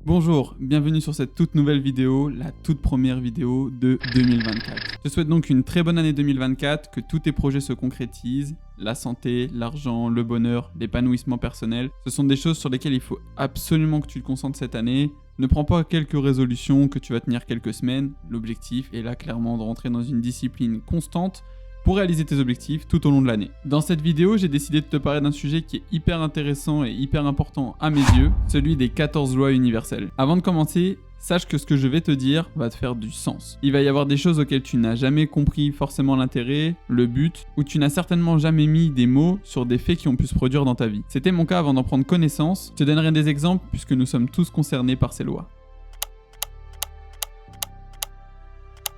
Bonjour, bienvenue sur cette toute nouvelle vidéo, la toute première vidéo de 2024. Je te souhaite donc une très bonne année 2024, que tous tes projets se concrétisent, la santé, l'argent, le bonheur, l'épanouissement personnel. Ce sont des choses sur lesquelles il faut absolument que tu te concentres cette année. Ne prends pas quelques résolutions que tu vas tenir quelques semaines. L'objectif est là clairement de rentrer dans une discipline constante pour réaliser tes objectifs tout au long de l'année. Dans cette vidéo, j'ai décidé de te parler d'un sujet qui est hyper intéressant et hyper important à mes yeux, celui des 14 lois universelles. Avant de commencer, sache que ce que je vais te dire va te faire du sens. Il va y avoir des choses auxquelles tu n'as jamais compris forcément l'intérêt, le but, ou tu n'as certainement jamais mis des mots sur des faits qui ont pu se produire dans ta vie. C'était mon cas avant d'en prendre connaissance. Je te donnerai des exemples puisque nous sommes tous concernés par ces lois.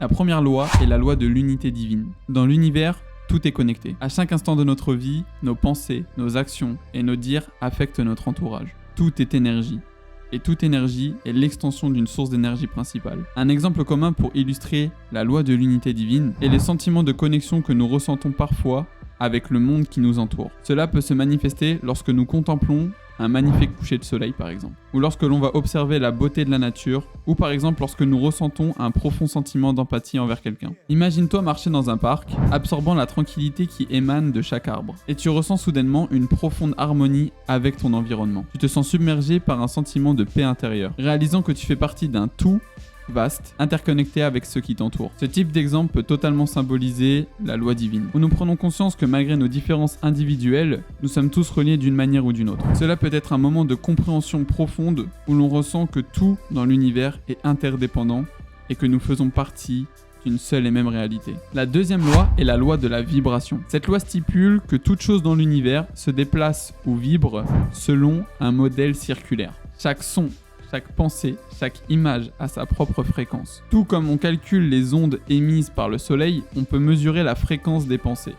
La première loi est la loi de l'unité divine. Dans l'univers, tout est connecté. À chaque instant de notre vie, nos pensées, nos actions et nos dires affectent notre entourage. Tout est énergie. Et toute énergie est l'extension d'une source d'énergie principale. Un exemple commun pour illustrer la loi de l'unité divine est les sentiments de connexion que nous ressentons parfois avec le monde qui nous entoure. Cela peut se manifester lorsque nous contemplons un magnifique coucher de soleil par exemple, ou lorsque l'on va observer la beauté de la nature, ou par exemple lorsque nous ressentons un profond sentiment d'empathie envers quelqu'un. Imagine-toi marcher dans un parc, absorbant la tranquillité qui émane de chaque arbre, et tu ressens soudainement une profonde harmonie avec ton environnement. Tu te sens submergé par un sentiment de paix intérieure, réalisant que tu fais partie d'un tout vaste, interconnecté avec ceux qui t'entourent. Ce type d'exemple peut totalement symboliser la loi divine, où nous prenons conscience que malgré nos différences individuelles, nous sommes tous reliés d'une manière ou d'une autre. Cela peut être un moment de compréhension profonde où l'on ressent que tout dans l'univers est interdépendant et que nous faisons partie d'une seule et même réalité. La deuxième loi est la loi de la vibration. Cette loi stipule que toute chose dans l'univers se déplace ou vibre selon un modèle circulaire. Chaque son, chaque pensée, chaque image a sa propre fréquence. Tout comme on calcule les ondes émises par le soleil, on peut mesurer la fréquence des pensées,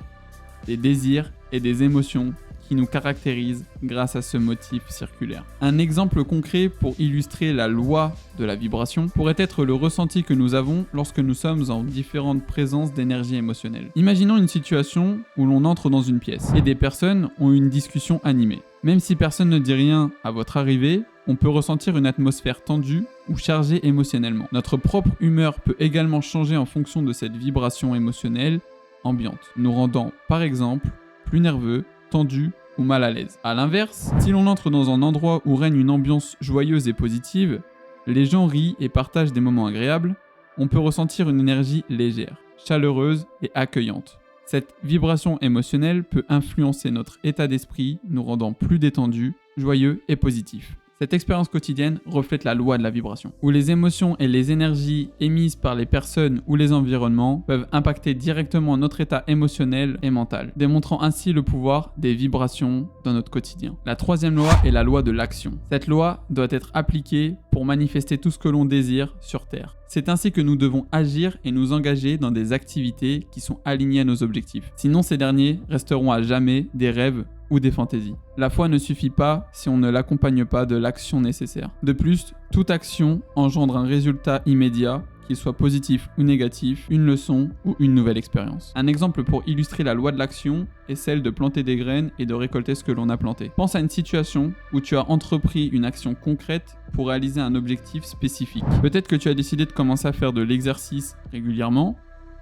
des désirs et des émotions qui nous caractérisent grâce à ce motif circulaire. Un exemple concret pour illustrer la loi de la vibration pourrait être le ressenti que nous avons lorsque nous sommes en différentes présences d'énergie émotionnelle. Imaginons une situation où l'on entre dans une pièce et des personnes ont une discussion animée. Même si personne ne dit rien à votre arrivée, on peut ressentir une atmosphère tendue ou chargée émotionnellement. Notre propre humeur peut également changer en fonction de cette vibration émotionnelle ambiante, nous rendant par exemple plus nerveux, tendus ou mal à l'aise. A l'inverse, si l'on entre dans un endroit où règne une ambiance joyeuse et positive, les gens rient et partagent des moments agréables, on peut ressentir une énergie légère, chaleureuse et accueillante. Cette vibration émotionnelle peut influencer notre état d'esprit, nous rendant plus détendus, joyeux et positifs. Cette expérience quotidienne reflète la loi de la vibration, où les émotions et les énergies émises par les personnes ou les environnements peuvent impacter directement notre état émotionnel et mental, démontrant ainsi le pouvoir des vibrations dans notre quotidien. La troisième loi est la loi de l'action. Cette loi doit être appliquée pour manifester tout ce que l'on désire sur Terre. C'est ainsi que nous devons agir et nous engager dans des activités qui sont alignées à nos objectifs. Sinon, ces derniers resteront à jamais des rêves ou des fantaisies. La foi ne suffit pas si on ne l'accompagne pas de l'action nécessaire. De plus, toute action engendre un résultat immédiat, qu'il soit positif ou négatif, une leçon ou une nouvelle expérience. Un exemple pour illustrer la loi de l'action est celle de planter des graines et de récolter ce que l'on a planté. Pense à une situation où tu as entrepris une action concrète pour réaliser un objectif spécifique. Peut-être que tu as décidé de commencer à faire de l'exercice régulièrement.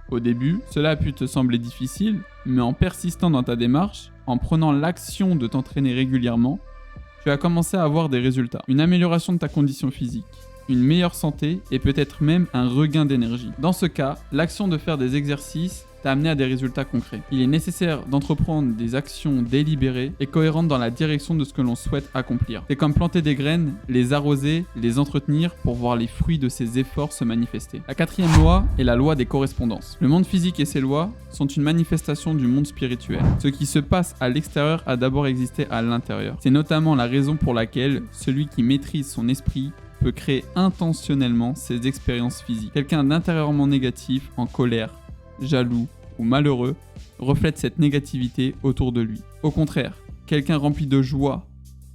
Au début, cela a pu te sembler difficile, mais en persistant dans ta démarche, en prenant l'action de t'entraîner régulièrement, tu as commencé à avoir des résultats. Une amélioration de ta condition physique, une meilleure santé et peut-être même un regain d'énergie. Dans ce cas, l'action de faire des exercices t'a amené à des résultats concrets. Il est nécessaire d'entreprendre des actions délibérées et cohérentes dans la direction de ce que l'on souhaite accomplir. C'est comme planter des graines, les arroser, les entretenir pour voir les fruits de ces efforts se manifester. La quatrième loi est la loi des correspondances. Le monde physique et ses lois sont une manifestation du monde spirituel. Ce qui se passe à l'extérieur a d'abord existé à l'intérieur. C'est notamment la raison pour laquelle celui qui maîtrise son esprit peut créer intentionnellement ses expériences physiques. Quelqu'un d'intérieurement négatif, en colère, jaloux ou malheureux, reflète cette négativité autour de lui. Au contraire, quelqu'un rempli de joie,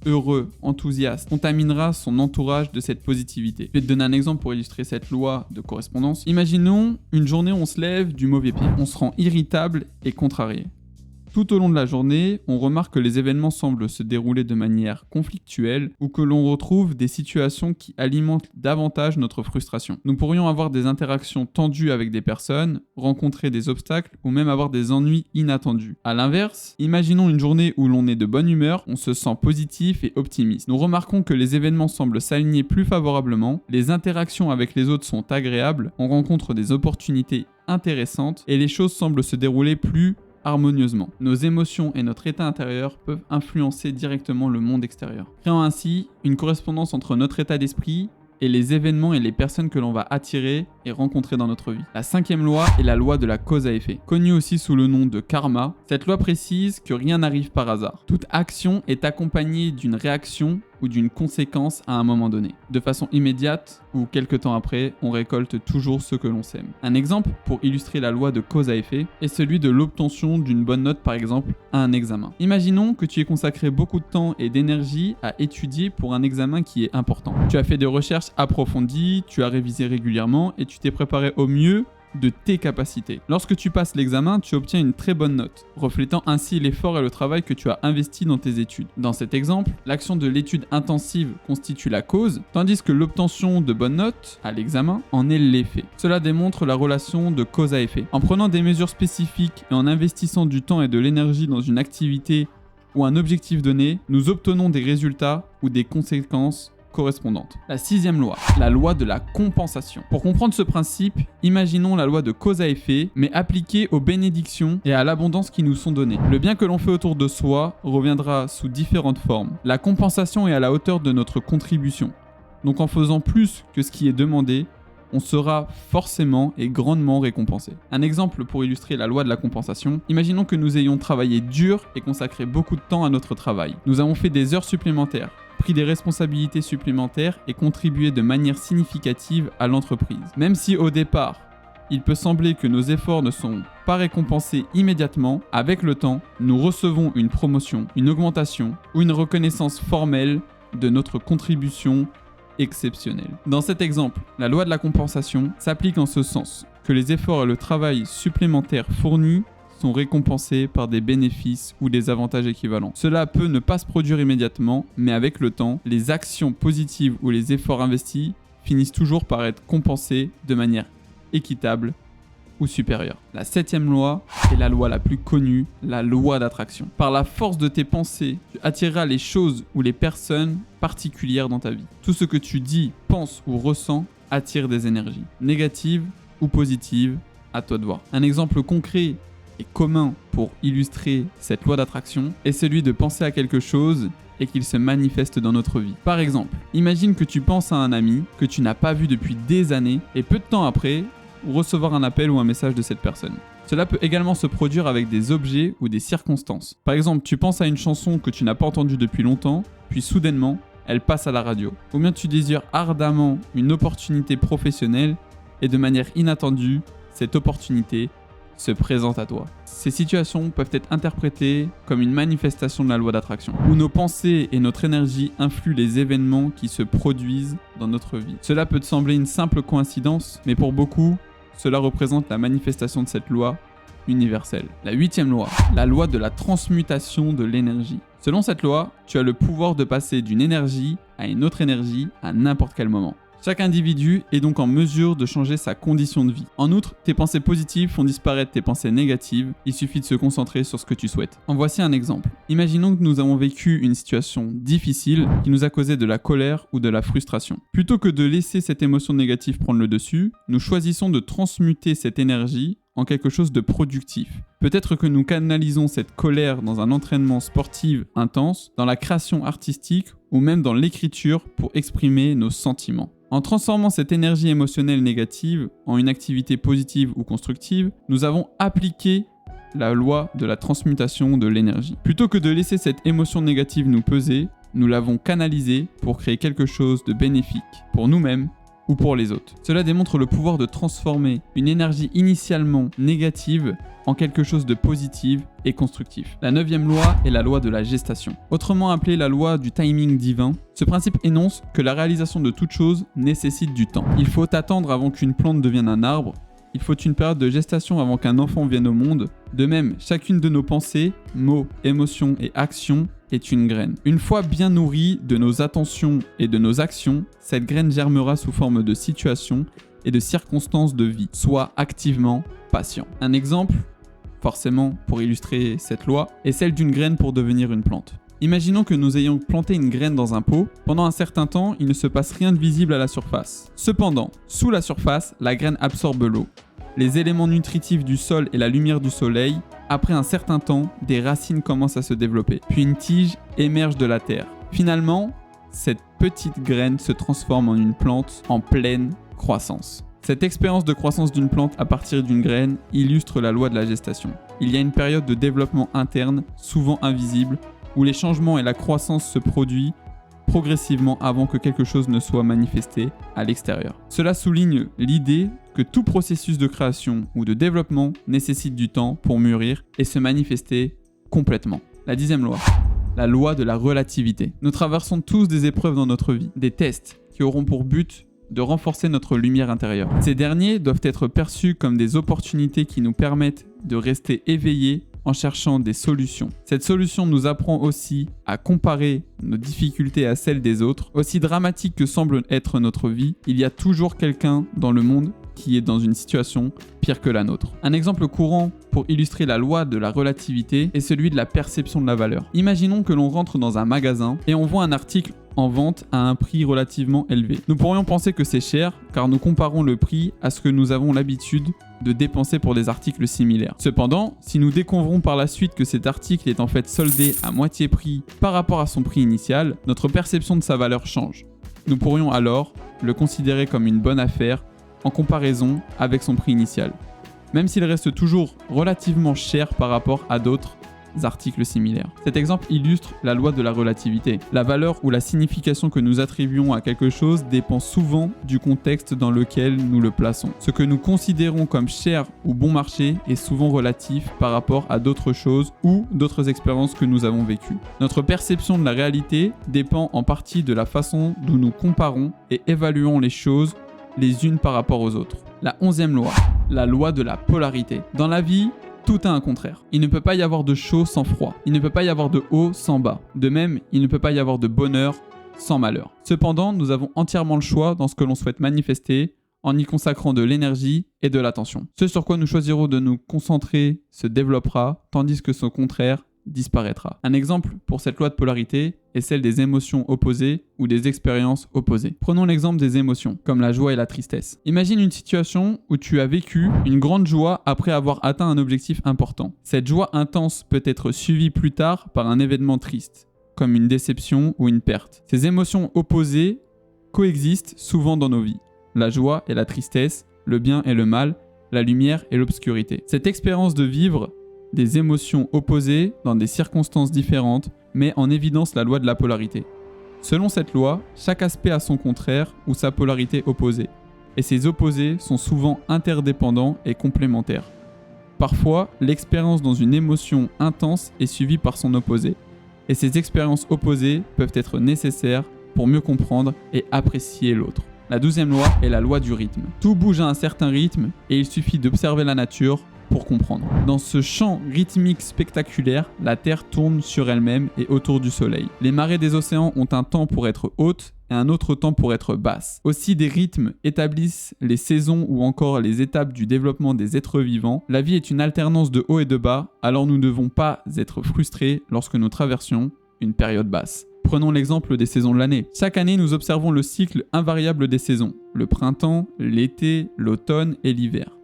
heureux, enthousiaste, contaminera son entourage de cette positivité. Je vais te donner un exemple pour illustrer cette loi de correspondance. Imaginons une journée où on se lève du mauvais pied. On se rend irritable et contrarié. Tout au long de la journée, on remarque que les événements semblent se dérouler de manière conflictuelle ou que l'on retrouve des situations qui alimentent davantage notre frustration. Nous pourrions avoir des interactions tendues avec des personnes, rencontrer des obstacles ou même avoir des ennuis inattendus. A l'inverse, imaginons une journée où l'on est de bonne humeur, on se sent positif et optimiste. Nous remarquons que les événements semblent s'aligner plus favorablement, les interactions avec les autres sont agréables, on rencontre des opportunités intéressantes et les choses semblent se dérouler plus harmonieusement. Nos émotions et notre état intérieur peuvent influencer directement le monde extérieur, créant ainsi une correspondance entre notre état d'esprit et les événements et les personnes que l'on va attirer et rencontrer dans notre vie. La 5e loi est la loi de la cause à effet, connue aussi sous le nom de karma. Cette loi précise que rien n'arrive par hasard. Toute action est accompagnée d'une réaction ou d'une conséquence à un moment donné. De façon immédiate ou quelque temps après, on récolte toujours ce que l'on sème. Un exemple pour illustrer la loi de cause à effet est celui de l'obtention d'une bonne note par exemple à un examen. Imaginons que tu aies consacré beaucoup de temps et d'énergie à étudier pour un examen qui est important. Tu as fait des recherches approfondies, tu as révisé régulièrement et tu t'es préparé au mieux de tes capacités. Lorsque tu passes l'examen, tu obtiens une très bonne note, reflétant ainsi l'effort et le travail que tu as investi dans tes études. Dans cet exemple, l'action de l'étude intensive constitue la cause, tandis que l'obtention de bonnes notes à l'examen en est l'effet. Cela démontre la relation de cause à effet. En prenant des mesures spécifiques et en investissant du temps et de l'énergie dans une activité ou un objectif donné, nous obtenons des résultats ou des conséquences correspondantes. La 6e loi, la loi de la compensation. Pour comprendre ce principe, imaginons la loi de cause à effet, mais appliquée aux bénédictions et à l'abondance qui nous sont données. Le bien que l'on fait autour de soi reviendra sous différentes formes. La compensation est à la hauteur de notre contribution. Donc en faisant plus que ce qui est demandé, on sera forcément et grandement récompensé. Un exemple pour illustrer la loi de la compensation, imaginons que nous ayons travaillé dur et consacré beaucoup de temps à notre travail. Nous avons fait des heures supplémentaires, pris des responsabilités supplémentaires et contribué de manière significative à l'entreprise. Même si au départ, il peut sembler que nos efforts ne sont pas récompensés immédiatement, avec le temps, nous recevons une promotion, une augmentation ou une reconnaissance formelle de notre contribution exceptionnelle. Dans cet exemple, la loi de la compensation s'applique en ce sens que les efforts et le travail supplémentaires fournis sont récompensés par des bénéfices ou des avantages équivalents. Cela peut ne pas se produire immédiatement, mais avec le temps, les actions positives ou les efforts investis finissent toujours par être compensés de manière équitable ou supérieure. La 7e loi est la loi la plus connue, la loi d'attraction. Par la force de tes pensées, tu attireras les choses ou les personnes particulières dans ta vie. Tout ce que tu dis, penses ou ressens attire des énergies, négatives ou positives, à toi de voir. Un exemple concret et commun pour illustrer cette loi d'attraction est celui de penser à quelque chose et qu'il se manifeste dans notre vie. Par exemple, imagine que tu penses à un ami que tu n'as pas vu depuis des années et peu de temps après, recevoir un appel ou un message de cette personne. Cela peut également se produire avec des objets ou des circonstances. Par exemple, tu penses à une chanson que tu n'as pas entendue depuis longtemps, puis soudainement, elle passe à la radio. Ou bien tu désires ardemment une opportunité professionnelle et de manière inattendue, cette opportunité se présente à toi. Ces situations peuvent être interprétées comme une manifestation de la loi d'attraction, où nos pensées et notre énergie influent les événements qui se produisent dans notre vie. Cela peut te sembler une simple coïncidence, mais pour beaucoup, cela représente la manifestation de cette loi universelle. La 8e loi, la loi de la transmutation de l'énergie. Selon cette loi, tu as le pouvoir de passer d'une énergie à une autre énergie à n'importe quel moment. Chaque individu est donc en mesure de changer sa condition de vie. En outre, tes pensées positives font disparaître tes pensées négatives, il suffit de se concentrer sur ce que tu souhaites. En voici un exemple. Imaginons que nous avons vécu une situation difficile qui nous a causé de la colère ou de la frustration. Plutôt que de laisser cette émotion négative prendre le dessus, nous choisissons de transmuter cette énergie en quelque chose de productif. Peut-être que nous canalisons cette colère dans un entraînement sportif intense, dans la création artistique ou même dans l'écriture pour exprimer nos sentiments. En transformant cette énergie émotionnelle négative en une activité positive ou constructive, nous avons appliqué la loi de la transmutation de l'énergie. Plutôt que de laisser cette émotion négative nous peser, nous l'avons canalisée pour créer quelque chose de bénéfique pour nous-mêmes ou pour les autres. Cela démontre le pouvoir de transformer une énergie initialement négative en quelque chose de positif et constructif. La 9e loi est la loi de la gestation. Autrement appelée la loi du timing divin, ce principe énonce que la réalisation de toute chose nécessite du temps. Il faut attendre avant qu'une plante devienne un arbre, il faut une période de gestation avant qu'un enfant vienne au monde. De même, chacune de nos pensées, mots, émotions et actions est une graine. Une fois bien nourrie de nos attentions et de nos actions, cette graine germera sous forme de situations et de circonstances de vie. Sois activement patient. Un exemple, forcément pour illustrer cette loi, est celle d'une graine pour devenir une plante. Imaginons que nous ayons planté une graine dans un pot. Pendant un certain temps, il ne se passe rien de visible à la surface. Cependant, sous la surface, la graine absorbe l'eau, les éléments nutritifs du sol et la lumière du soleil. Après un certain temps, des racines commencent à se développer, puis une tige émerge de la terre. Finalement, cette petite graine se transforme en une plante en pleine croissance. Cette expérience de croissance d'une plante à partir d'une graine illustre la loi de la gestation. Il y a une période de développement interne, souvent invisible, où les changements et la croissance se produisent progressivement avant que quelque chose ne soit manifesté à l'extérieur. Cela souligne l'idée que tout processus de création ou de développement nécessite du temps pour mûrir et se manifester complètement. La 10e loi, la loi de la relativité. Nous traversons tous des épreuves dans notre vie, des tests qui auront pour but de renforcer notre lumière intérieure. Ces derniers doivent être perçus comme des opportunités qui nous permettent de rester éveillés en cherchant des solutions. Cette solution nous apprend aussi à comparer nos difficultés à celles des autres. Aussi dramatique que semble être notre vie, il y a toujours quelqu'un dans le monde qui est dans une situation pire que la nôtre. Un exemple courant pour illustrer la loi de la relativité est celui de la perception de la valeur. Imaginons que l'on rentre dans un magasin et on voit un article en vente à un prix relativement élevé. Nous pourrions penser que c'est cher car nous comparons le prix à ce que nous avons l'habitude de dépenser pour des articles similaires. Cependant, si nous découvrons par la suite que cet article est en fait soldé à moitié prix par rapport à son prix initial, notre perception de sa valeur change. Nous pourrions alors le considérer comme une bonne affaire en comparaison avec son prix initial, même s'il reste toujours relativement cher par rapport à d'autres articles similaires. Cet exemple illustre la loi de la relativité. La valeur ou la signification que nous attribuons à quelque chose dépend souvent du contexte dans lequel nous le plaçons. Ce que nous considérons comme cher ou bon marché est souvent relatif par rapport à d'autres choses ou d'autres expériences que nous avons vécues. Notre perception de la réalité dépend en partie de la façon dont nous comparons et évaluons les choses les unes par rapport aux autres. La 11e loi, la loi de la polarité. Dans la vie, tout a un contraire. Il ne peut pas y avoir de chaud sans froid. Il ne peut pas y avoir de haut sans bas. De même, il ne peut pas y avoir de bonheur sans malheur. Cependant, nous avons entièrement le choix dans ce que l'on souhaite manifester en y consacrant de l'énergie et de l'attention. Ce sur quoi nous choisirons de nous concentrer se développera, tandis que son contraire disparaîtra. Un exemple pour cette loi de polarité est celle des émotions opposées ou des expériences opposées. Prenons l'exemple des émotions, comme la joie et la tristesse. Imagine une situation où tu as vécu une grande joie après avoir atteint un objectif important. Cette joie intense peut être suivie plus tard par un événement triste, comme une déception ou une perte. Ces émotions opposées coexistent souvent dans nos vies. La joie et la tristesse, le bien et le mal, la lumière et l'obscurité. Cette expérience de vivre des émotions opposées dans des circonstances différentes met en évidence la loi de la polarité. Selon cette loi, chaque aspect a son contraire ou sa polarité opposée, et ces opposés sont souvent interdépendants et complémentaires. Parfois, l'expérience dans une émotion intense est suivie par son opposé, et ces expériences opposées peuvent être nécessaires pour mieux comprendre et apprécier l'autre. La 12e loi est la loi du rythme. Tout bouge à un certain rythme et il suffit d'observer la nature pour comprendre. Dans ce champ rythmique spectaculaire, la Terre tourne sur elle-même et autour du Soleil. Les marées des océans ont un temps pour être hautes et un autre temps pour être basses. Aussi, des rythmes établissent les saisons ou encore les étapes du développement des êtres vivants. La vie est une alternance de haut et de bas, alors nous ne devons pas être frustrés lorsque nous traversions une période basse. Prenons l'exemple des saisons de l'année. Chaque année, nous observons le cycle invariable des saisons. Le printemps, l'été, l'automne et l'hiver.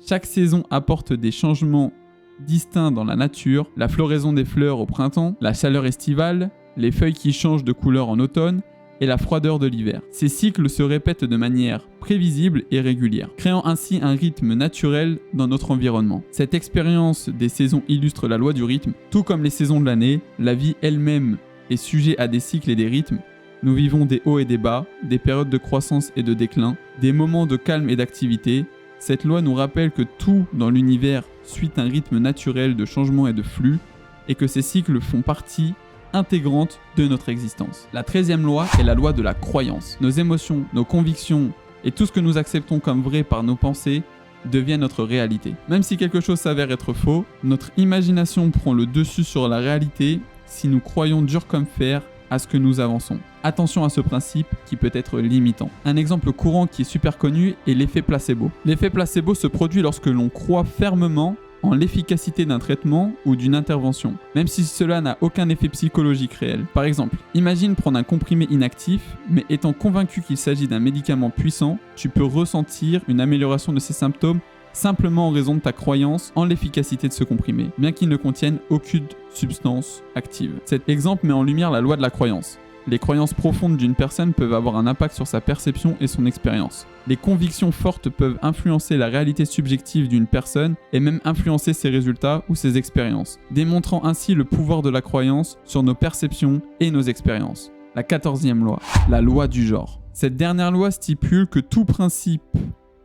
Chaque saison apporte des changements distincts dans la nature, la floraison des fleurs au printemps, la chaleur estivale, les feuilles qui changent de couleur en automne et la froideur de l'hiver. Ces cycles se répètent de manière prévisible et régulière, créant ainsi un rythme naturel dans notre environnement. Cette expérience des saisons illustre la loi du rythme. Tout comme les saisons de l'année, la vie elle-même est sujet à des cycles et des rythmes. Nous vivons des hauts et des bas, des périodes de croissance et de déclin, des moments de calme et d'activité. Cette loi nous rappelle que tout dans l'univers suit un rythme naturel de changement et de flux, et que ces cycles font partie intégrante de notre existence. La 13e loi est la loi de la croyance. Nos émotions, nos convictions et tout ce que nous acceptons comme vrai par nos pensées devient notre réalité. Même si quelque chose s'avère être faux, notre imagination prend le dessus sur la réalité si nous croyons dur comme fer à ce que nous avançons. Attention à ce principe qui peut être limitant. Un exemple courant qui est super connu est l'effet placebo. L'effet placebo se produit lorsque l'on croit fermement en l'efficacité d'un traitement ou d'une intervention, même si cela n'a aucun effet psychologique réel. Par exemple, imagine prendre un comprimé inactif, mais étant convaincu qu'il s'agit d'un médicament puissant, tu peux ressentir une amélioration de ses symptômes simplement en raison de ta croyance en l'efficacité de ce comprimé, bien qu'il ne contienne aucune substance active. Cet exemple met en lumière la loi de la croyance. Les croyances profondes d'une personne peuvent avoir un impact sur sa perception et son expérience. Les convictions fortes peuvent influencer la réalité subjective d'une personne et même influencer ses résultats ou ses expériences, démontrant ainsi le pouvoir de la croyance sur nos perceptions et nos expériences. La 14e loi, la loi du genre. Cette dernière loi stipule que tout principe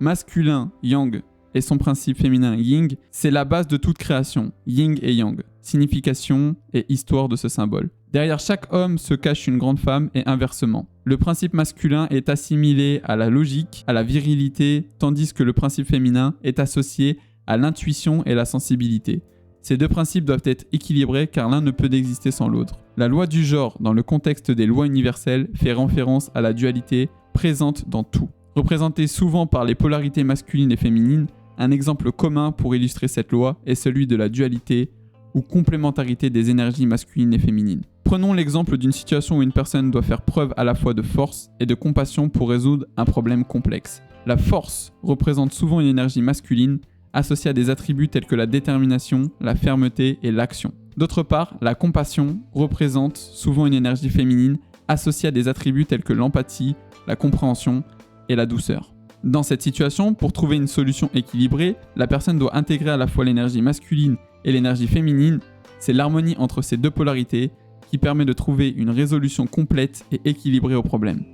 masculin, yang, et son principe féminin yin, c'est la base de toute création, yin et yang, signification et histoire de ce symbole. Derrière chaque homme se cache une grande femme et inversement. Le principe masculin est assimilé à la logique, à la virilité, tandis que le principe féminin est associé à l'intuition et la sensibilité. Ces deux principes doivent être équilibrés car l'un ne peut exister sans l'autre. La loi du genre, dans le contexte des lois universelles, fait référence à la dualité présente dans tout. Représentée souvent par les polarités masculines et féminines, un exemple commun pour illustrer cette loi est celui de la dualité ou complémentarité des énergies masculines et féminines. Prenons l'exemple d'une situation où une personne doit faire preuve à la fois de force et de compassion pour résoudre un problème complexe. La force représente souvent une énergie masculine associée à des attributs tels que la détermination, la fermeté et l'action. D'autre part, la compassion représente souvent une énergie féminine associée à des attributs tels que l'empathie, la compréhension et la douceur. Dans cette situation, pour trouver une solution équilibrée, la personne doit intégrer à la fois l'énergie masculine et l'énergie féminine. C'est l'harmonie entre ces deux polarités qui permet de trouver une résolution complète et équilibrée au problème.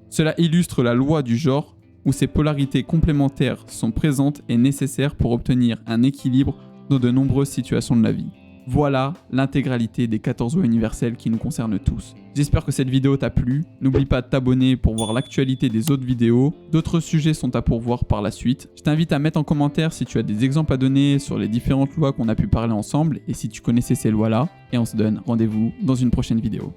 Cela illustre la loi du genre où ces polarités complémentaires sont présentes et nécessaires pour obtenir un équilibre dans de nombreuses situations de la vie. Voilà l'intégralité des 14 lois universelles qui nous concernent tous. J'espère que cette vidéo t'a plu. N'oublie pas de t'abonner pour voir l'actualité des autres vidéos. D'autres sujets sont à pourvoir par la suite. Je t'invite à mettre en commentaire si tu as des exemples à donner sur les différentes lois qu'on a pu parler ensemble et si tu connaissais ces lois-là. Et on se donne rendez-vous dans une prochaine vidéo.